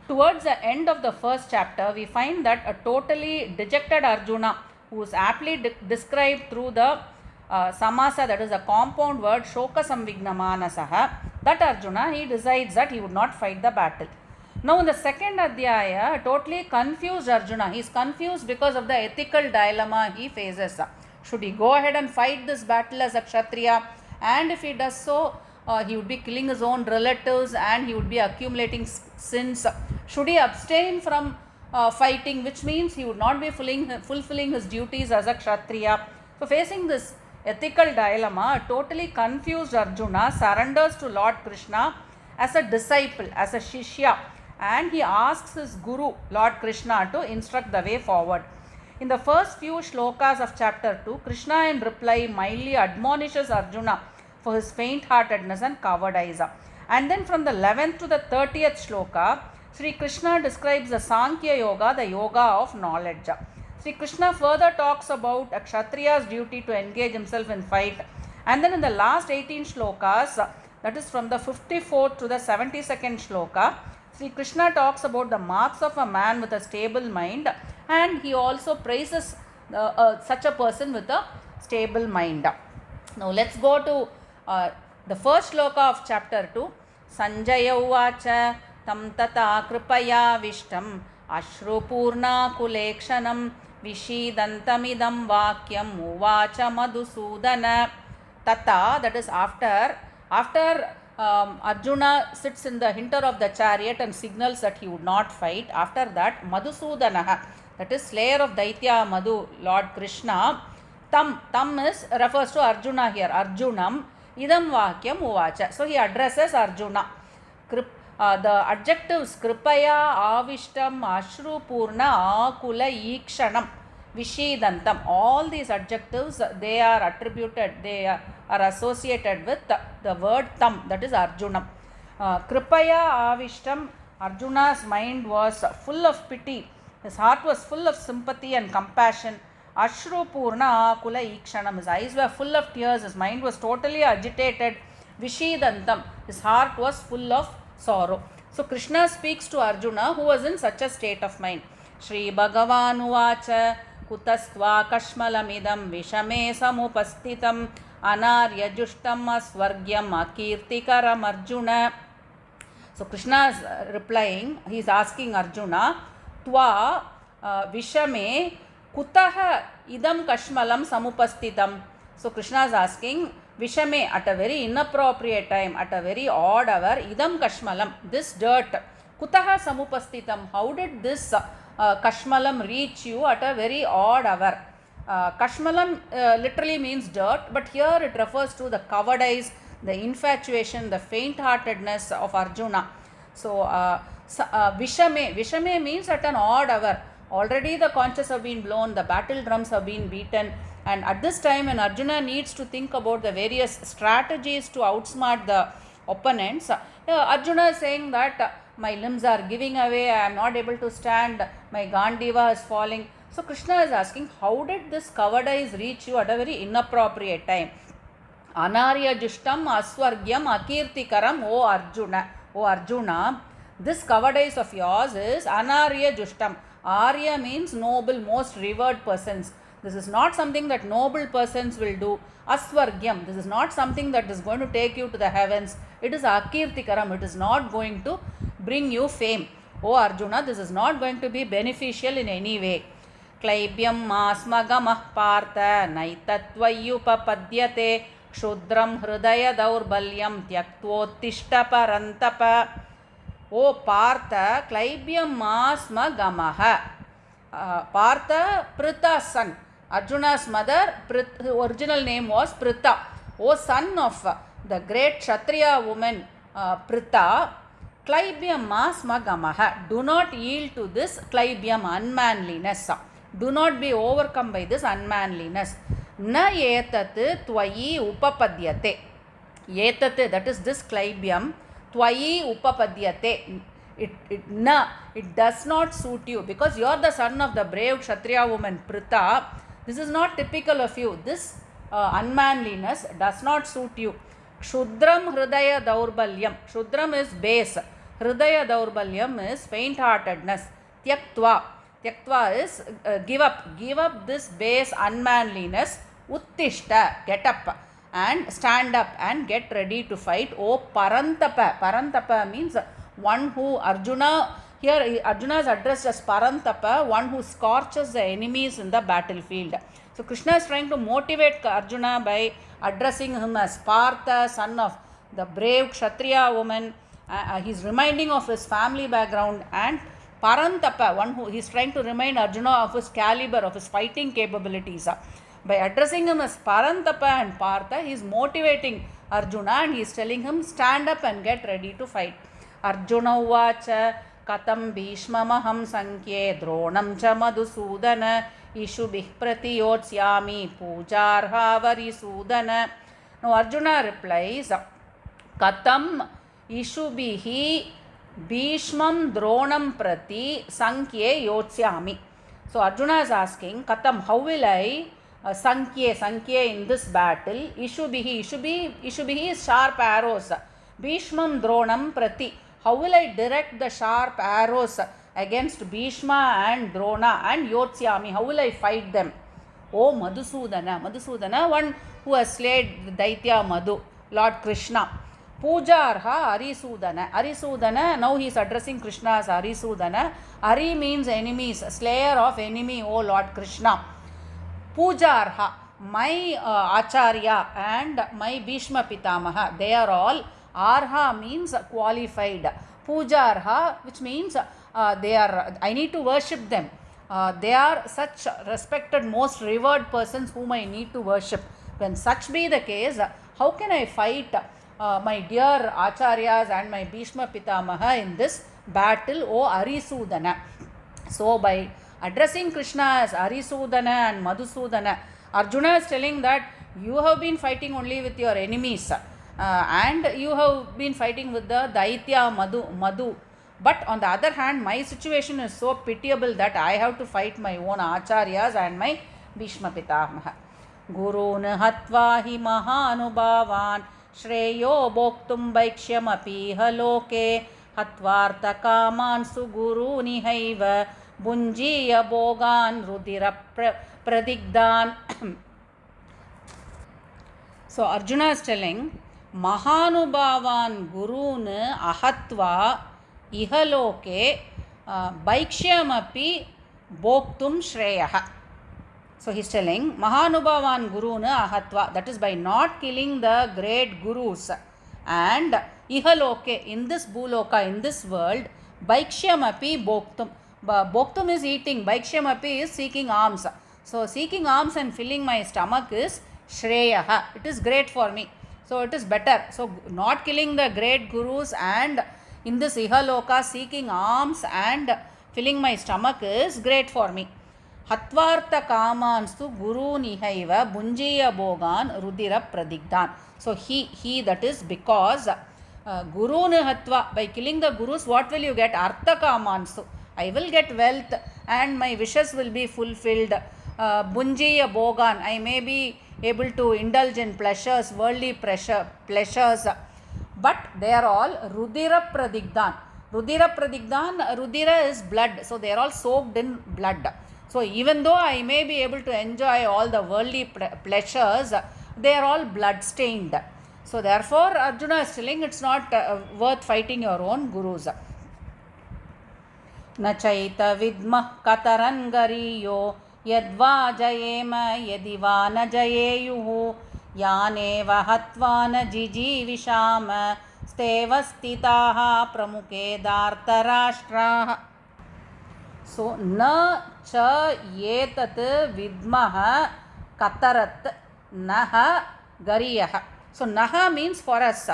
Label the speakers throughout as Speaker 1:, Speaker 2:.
Speaker 1: Towards the end of the first chapter, we find that a totally dejected Arjuna, who is aptly described through the samasa, that is a compound word, shoka samvigna manasaha, that Arjuna, he decides that he would not fight the battle. Now in the second adhyaya, totally confused Arjuna, he is confused because of the ethical dilemma he faces. Should he go ahead and fight this battle as a Kshatriya? And if he does so, he would be killing his own relatives and he would be accumulating sins. Should he abstain from fighting, which means he would not be fulfilling his duties as a Kshatriya? So facing this ethical dilemma, a totally confused Arjuna surrenders to Lord Krishna as a disciple, as a Shishya, and he asks his Guru, Lord Krishna, to instruct the way forward. In the first few shlokas of chapter 2, Krishna in reply mildly admonishes Arjuna for his faint-heartedness and cowardice. And then from the 11th to the 30th shloka, Sri Krishna describes the Sankhya Yoga, the yoga of knowledge. Sri Krishna further talks about a Kshatriya's duty to engage himself in fight. And then in the last 18 shlokas, that is from the 54th to the 72nd shloka, Sri Krishna talks about the marks of a man with a stable mind, and he also praises such a person with a stable mind. Now let's go to the first shloka of chapter 2. Sanjaya uvacha tam tata kripaya vishtam ashrupurna kulekshanam vishidantamidam vakyam uvacha madhusudana. Tata, that is after Arjuna sits in the hinter of the chariot and signals that he would not fight. After that, Madhusudanaha, that is slayer of Daitya Madhu, Lord Krishna, tam refers to Arjuna here, Arjunam, idam vakyam uvacha. So he addresses Arjuna. The adjectives kripaya, avishtam, ashrupurna, akula, ikshanam, vishidantam, all these adjectives, they are attributed, they are associated with the word tam, that is Arjuna. Kripaya avishtam, Arjuna's mind was full of pity, his heart was full of sympathy and compassion. Ashrupurna akula ikshanam, his eyes were full of tears, his mind was totally agitated. Vishidantam, his heart was full of sorrow. So Krishna speaks to Arjuna, who was in such a state of mind. Shri Bhagavan uvacha kutastva kashmalamidam vishame samupastitam anarya jushtam asvargyam akirtikaram Arjuna. So Krishna is replying, he is asking Arjuna, tva vishame kutaha idam kashmalam samupastitam. So Krishna is asking, vishame, at a very inappropriate time, at a very odd hour, idam kashmalam, this dirt, kutaha samupastitam, how did this kashmalam reach you at a very odd hour? Kashmalam literally means dirt, but here it refers to the cowardice, the infatuation, the faint-heartedness of Arjuna. So vishame means at an odd hour. Already the conches have been blown, the battle drums have been beaten, and at this time when Arjuna needs to think about the various strategies to outsmart the opponents, Arjuna is saying that my limbs are giving away, I am not able to stand, my Gandiva is falling. So Krishna is asking, how did this cowardice reach you at a very inappropriate time? Anarya jushtam asvargyam akirtikaram, O Arjuna, this cowardice of yours is anarya jushtam. Arya means noble, most revered persons. This is not something that noble persons will do. Asvargyam, this is not something that is going to take you to the heavens. It is akirtikaram, it is not going to bring you fame. O Arjuna, this is not going to be beneficial in any way. Klaibyam masmagamah partha naitatvayupapadyate kshudram hridaya daurbalyam tyaktvottishta parantapa. O Partha, Klaibyam masmagamaha. Partha, Pritha's son. Arjuna's mother, her original name was Pritha. O son of the great Kshatriya woman Pritha, Klaibyam masmagamaha. Do not yield to this Klaibyam, unmanliness. Do not be overcome by this unmanliness. Na etat tvayi upapadyate. Etat, that is this Klaibyam, tvayi upapadyate. It does not suit you, because you are the son of the brave Kshatriya woman Pritha. This is not typical of you. This unmanliness does not suit you. Kshudram hridaya daurbalyam. Kshudram is base. Hridaya Daurbalyam is faint-heartedness. Tyaktva. Tyaktva is give up. Give up this base unmanliness. Uttishta. Get up and stand up and get ready to fight. O Parantapa. Parantapa means one who Arjuna. Here Arjuna is addressed as Parantapa, one who scorches the enemies in the battlefield. So Krishna is trying to motivate Arjuna by addressing him as Partha, son of the brave Kshatriya woman. He is reminding of his family background, and Parantapa, one who he is trying to remind Arjuna of his caliber, of his fighting capabilities. By addressing him as Parantapa and Partha, he is motivating Arjuna and he is telling him, stand up and get ready to fight. Arjuna uvacha katam bhishmamaham sankhye dronam cha madhusudana ishubih pratiyotsyami pujarha varisudana. Now Arjuna replies, katam ishubihi bhishmam dronam prati sankhye yotsyami. So Arjuna is asking, katam, how will I sankhye in this battle? Ishubihi is sharp arrows. Bhishmam dronam prati, how will I direct the sharp arrows against Bhishma and Drona and Yotsyami? How will I fight them? Oh Madhusudana. Madhusudana, one who has slayed Daitya Madhu, Lord Krishna. Pujarha Arisudana. Arisudana, now he is addressing Krishna as Arisudana. Ari means enemies, slayer of enemy, O Lord Krishna. Pujarha, my Acharya and my Bhishma Pitamaha, they are all. Arha means qualified. Pujarha, which means I need to worship them. They are such respected, most revered persons whom I need to worship. When such be the case, how can I fight my dear Acharyas and my Bhishma Pitamaha in this battle, O Arisudana? So by addressing Krishna as Arisudana and Madhusudana, Arjuna is telling that you have been fighting only with your enemies. And you have been fighting with the Daitya Madhu. But on the other hand, my situation is so pitiable that I have to fight my own Acharyas and my Bhishma Pitamaha. Gurun hatva hi mahanubhavan shreyo bhoktum bhaikshyamapi haloke hatvartha kaman suguruni haiva bunjiya bhogan rudira pradigdan. So Arjuna is telling, Mahanubhavan Gurun Ahatva Ihaloke Bhaikshyamapi Bhoktum Shreyaha. So he is telling, Mahanubhavan Gurun Ahatva, that is by not killing the great gurus, and Ihaloke, in this Bhuloka, in this world, Bhaikshyamapi Bhoktum. Bhoktum is eating, Bhaikshyamapi is seeking alms. So seeking alms and filling my stomach is Shreyaha. It is great for me. So it is better. So not killing the great gurus and in this Ihaloka seeking alms and filling my stomach is great for me. Hatvartha kamanstu guru nihaiva bunjiya bhogan rudira pradigdan. So he that is because guru nihatva, by killing the gurus, what will you get? Artha kamanstu. I will get wealth and my wishes will be fulfilled. Bunjiya bhogan, I may be able to indulge in pleasures, worldly pleasures, but they are all Rudira Pradigdan. Rudira Pradigdan, Rudira is blood, so they are all soaked in blood. So even though I may be able to enjoy all the worldly pleasures, they are all blood stained. So therefore Arjuna is telling it's not worth fighting your own gurus. Nachaita vidmah kataran gariyo yadva jayema yadiva na jayeyuhu yaneva hatva na jijivishama stevastitaha pramuke dartarashtraha. So na cha yetat vidmah katarat naha gariyaha. So naha means for us,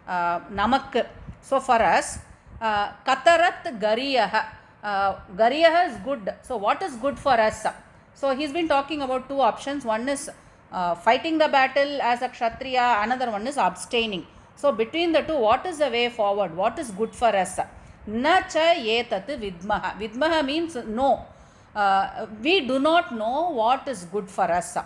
Speaker 1: namak. So for us, katarat gariyaha. Gariyaha is good. So what is good for us? So he's been talking about two options. One is fighting the battle as a kshatriya, another one is abstaining. So between the two, what is the way forward? What is good for us? Na cha yetat vidmaha. Vidmaha means no. We do not know what is good for us.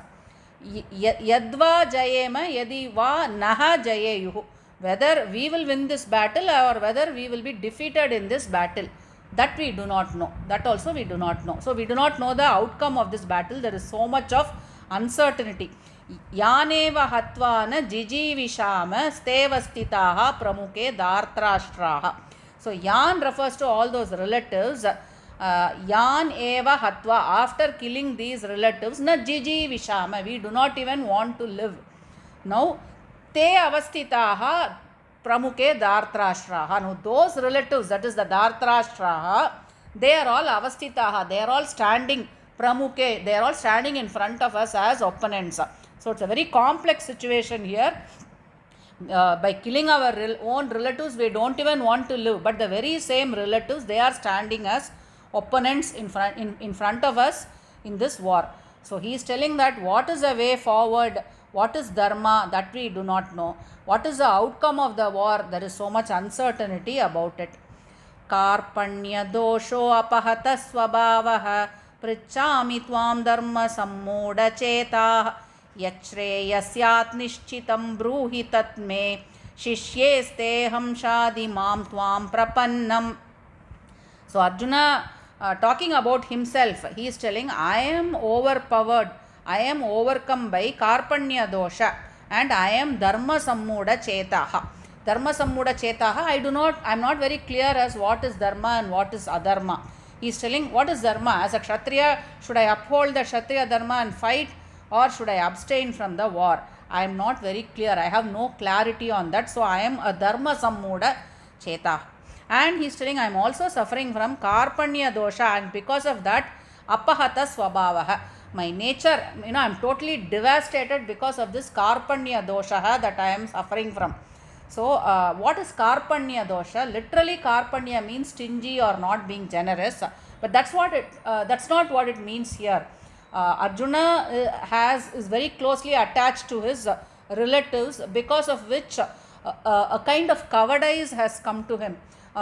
Speaker 1: Yadva jayema yadi va naha jayeyuhu. Whether we will win this battle or whether we will be defeated in this battle, that we do not know. That also we do not know. So we do not know the outcome of this battle. There is so much of uncertainty. Yaneva hatvana jijivishama stevastitaha pramuke dartrashtraha. So yan refers to all those relatives. Yan eva hatva, after killing these relatives, na jijivishama, we do not even want to live. Now te avastitaha pramuke dartrashtraha. Now those relatives, that is the dartrashtraha, they are all avastitaha, they are all standing pramuke, they are all standing in front of us as opponents. So it's a very complex situation here. By killing our own relatives, we don't even want to live, but the very same relatives, they are standing as opponents in front of us in this war. So he is telling that what is the way forward, what is dharma, that we do not know. What is the outcome of the war? There is so much uncertainty about it. Karpanya dosho apahata swabhavaha prichami tvam dharma sammoda chetah yachreyasyat nishchitam bruhi tatme shishyesteham shadi mam tvam prapannam. So Arjuna, talking about himself, he is telling, I am overpowered, I am overcome by karpanya dosha, and I am dharma sammuda chetaha. Dharma sammuda chetaha, I am not very clear as what is dharma and what is adharma. He is telling, what is dharma? As a kshatriya, should I uphold the kshatriya dharma and fight, or should I abstain from the war? I am not very clear. I have no clarity on that. So I am a dharma sammuda cheta. And he is telling, I am also suffering from karpanya dosha, and because of that, apahata swabhavaha. My nature, I am totally devastated because of this karpanya dosha that I am suffering from. So what is karpanya dosha? Literally karpanya means stingy or not being generous, but that's not what it means here. Arjuna is very closely attached to his relatives, because of which a kind of cowardice has come to him,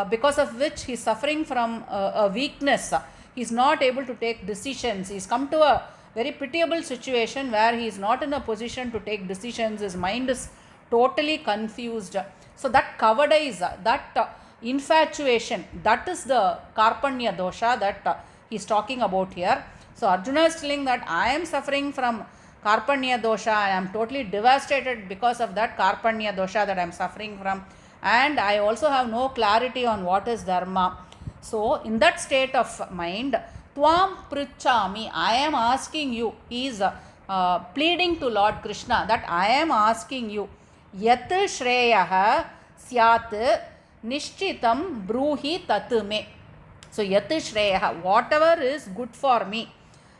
Speaker 1: because of which he is suffering from a weakness. He is not able to take decisions. He has come to a very pitiable situation where he is not in a position to take decisions. His mind is totally confused. So that cowardice, that infatuation, that is the karpanya dosha that he is talking about here. So Arjuna is telling that I am suffering from karpanya dosha, I am totally devastated because of that karpanya dosha that I am suffering from, and I also have no clarity on what is dharma. So in that state of mind, tvam prichami, I am asking you, he is pleading to Lord Krishna that I am asking you, yat shreyaha syat nishchitam bruhi tatme. So yat shreyaha, whatever is good for me,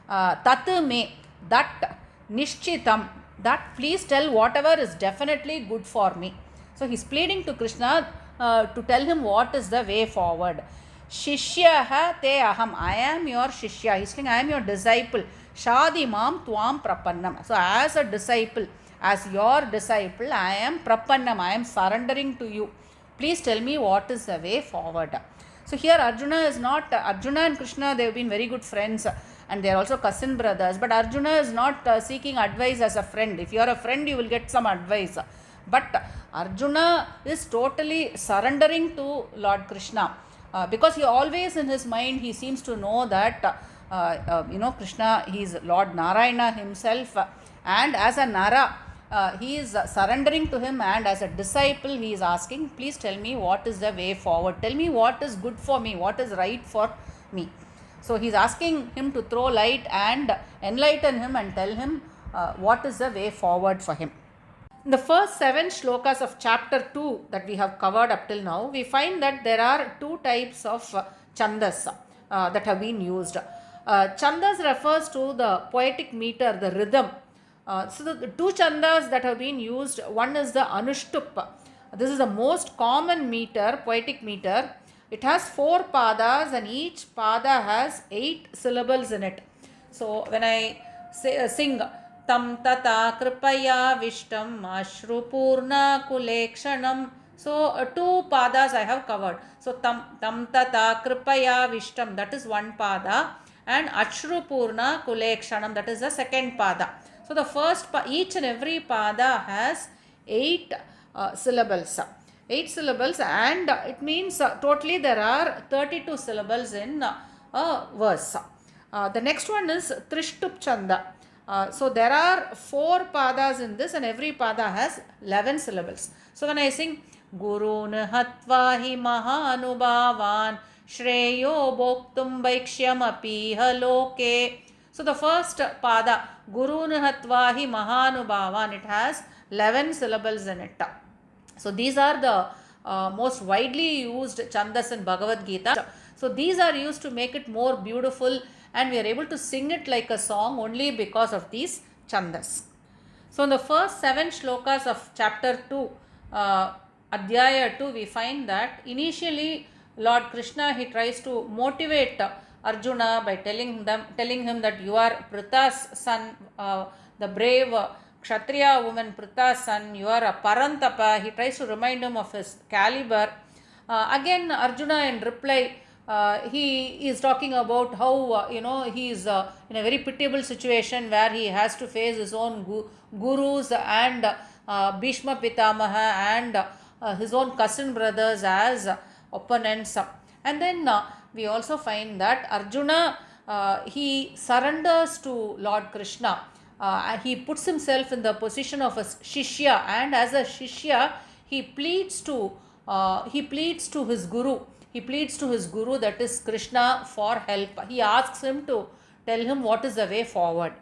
Speaker 1: tatme, that nishchitam, that please tell whatever is definitely good for me. So he is pleading to Krishna to tell him what is the way forward. Shishyaha te aham, I am your shishya. He is saying, I am your disciple. Shadi mam tvam prapannam. So as a disciple, as your disciple, I am prapannam, I am surrendering to you. Please tell me what is the way forward. So here Arjuna and Krishna, they have been very good friends, and they are also cousin brothers, but Arjuna is not seeking advice as a friend. If you are a friend, you will get some advice, but Arjuna is totally surrendering to Lord Krishna, because he always in his mind, he seems to know that Krishna, he is Lord Narayana himself, and as a Nara, he is surrendering to him, and as a disciple he is asking, please tell me what is the way forward, tell me what is good for me, what is right for me. So he is asking him to throw light and enlighten him and tell him what is the way forward for him. In the first 7 shlokas of chapter 2 that we have covered up till now, we find that there are 2 types of chandas that have been used. Chandas refers to the poetic meter, the rhythm. So the 2 chandas that have been used, one is the anushtup. This is the most common meter, poetic meter. It has 4 padas, and each pada has 8 syllables in it. So when I sing tam tata kripaya vishtam ashrupurna kulekshanam, so 2 padas I have covered. So tam tata kripaya vishtam, that is 1 pada, and ashrupurna kulekshanam, that is the second pada. So the first each and every pada has 8 syllables. 8 syllables, and it means totally there are 32 syllables in a verse. The next one is Trishtup Chanda. So there are 4 padas in this, and every pada has 11 syllables. So when I sing Gurun Hatva hi Mahanubhavan Shreyo Bhoktum Vaikshyamapi Haloke. So the first pada, Gurun Hatva hi Mahanubhavan, it has 11 syllables in it. So these are the most widely used chandas in Bhagavad Gita. So these are used to make it more beautiful, and we are able to sing it like a song only because of these chandas. So in the first 7 shlokas of chapter 2, Adhyaya 2, we find that initially Lord Krishna, he tries to motivate Arjuna by telling him that you are Pritha's son, the brave Kshatriya woman Pritha's son, you are a Parantapa. He tries to remind him of his caliber. Again, Arjuna in reply, he is talking about how he is in a very pitiable situation where he has to face his own gurus and Bhishma Pitamaha and his own cousin brothers as opponents. And then we also find that Arjuna, he surrenders to Lord Krishna. He puts himself in the position of a shishya, and as a shishya he pleads to his guru. He pleads to his guru, that is Krishna, for help. He asks him to tell him what is the way forward.